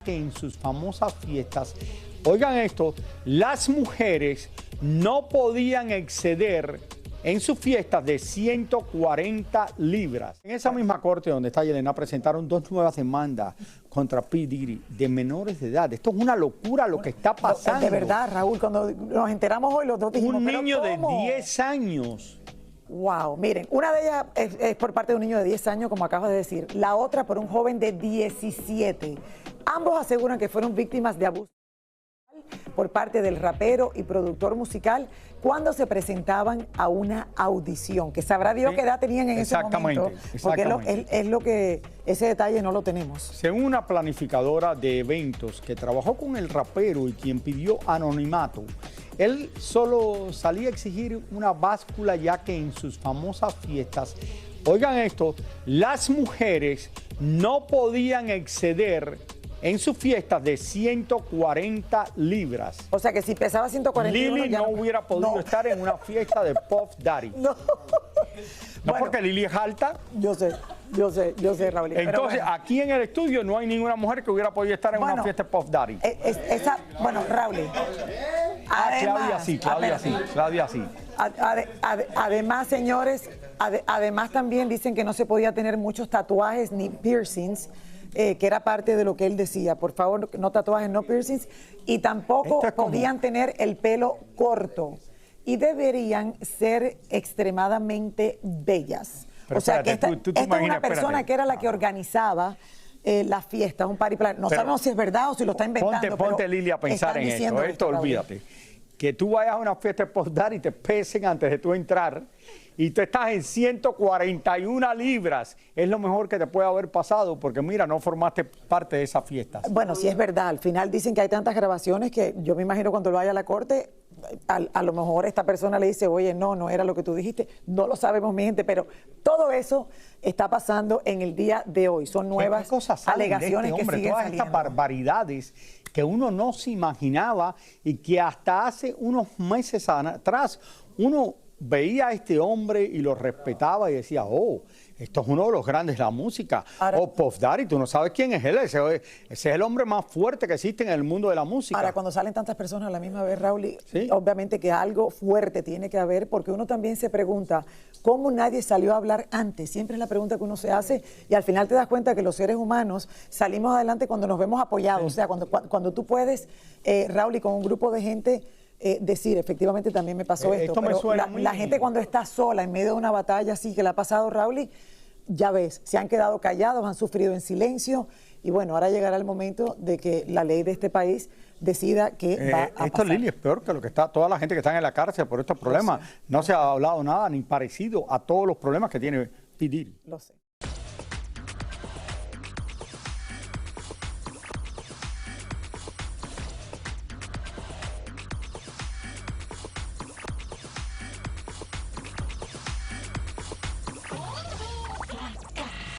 que en sus famosas fiestas, oigan esto, las mujeres no podían exceder en sus fiestas de 140 libras. En esa misma corte donde está Yelena presentaron dos nuevas demandas contra P. Diddy de menores de edad. Esto es una locura lo que está pasando. De verdad, Raúl, cuando nos enteramos hoy los dos dijimos, un niño de ¿cómo? 10 años. Wow, miren, una de ellas es por parte de un niño de 10 años, como acabas de decir, la otra por un joven de 17. Ambos aseguran que fueron víctimas de abuso por parte del rapero y productor musical cuando se presentaban a una audición, que sabrá Dios qué edad tenían en ese momento, porque es lo que ese detalle no lo tenemos. Según una planificadora de eventos que trabajó con el rapero y quien pidió anonimato, él solo salía a exigir una báscula ya que en sus famosas fiestas, oigan esto, las mujeres no podían exceder en sus fiestas de 140 libras. O sea que si pesaba 141 Lili no hubiera podido estar en una fiesta de Puff Daddy. No. No, Bueno, porque Lili es alta. Yo sé, Raúl. Entonces, aquí en el estudio no hay ninguna mujer que hubiera podido estar en una fiesta de Puff Daddy. Raúl. Claudia sí. Además, señores, además también dicen que no se podía tener muchos tatuajes ni piercings, que era parte de lo que él decía. Por favor, no tatuajes, no piercings. Y tampoco podían tener el pelo corto. Y deberían ser extremadamente bellas. Pero o sea, espérate, que esta es una persona que era la que organizaba las fiestas, un party plan. No sabemos si es verdad o si lo está inventando. Ponte Lili, a pensar en esto. Esto olvídate. Que tú vayas a una fiesta de Puff Daddy y te pesen antes de tú entrar y tú estás en 141 libras. Es lo mejor que te puede haber pasado porque mira, no formaste parte de esa fiesta. Bueno, sí es verdad. Al final dicen que hay tantas grabaciones que yo me imagino cuando lo vaya a la corte, a lo mejor esta persona le dice, oye, no era lo que tú dijiste. No lo sabemos, mi gente, pero todo eso está pasando en el día de hoy. Son nuevas alegaciones que siguen todas saliendo. Estas barbaridades que uno no se imaginaba y que hasta hace unos meses atrás uno veía a este hombre y lo respetaba y decía, oh, esto es uno de los grandes de la música. Puff Daddy, tú no sabes quién es él. Ese es el hombre más fuerte que existe en el mundo de la música. Ahora, cuando salen tantas personas a la misma vez, Raúl, obviamente que algo fuerte tiene que haber, porque uno también se pregunta, ¿cómo nadie salió a hablar antes? Siempre es la pregunta que uno se hace y al final te das cuenta que los seres humanos salimos adelante cuando nos vemos apoyados. O sea, cuando tú puedes, Raúl, y con un grupo de gente, decir, efectivamente también me pasó esto, pero la gente cuando está sola en medio de una batalla así que le ha pasado, Raúl, ya ves, se han quedado callados, han sufrido en silencio y bueno, ahora llegará el momento de que la ley de este país decida que va a pasar. Esto, Lili, es peor que lo que está, toda la gente que está en la cárcel por estos problemas. No se ha hablado nada ni parecido a todos los problemas que tiene P. Diddy. Lo sé.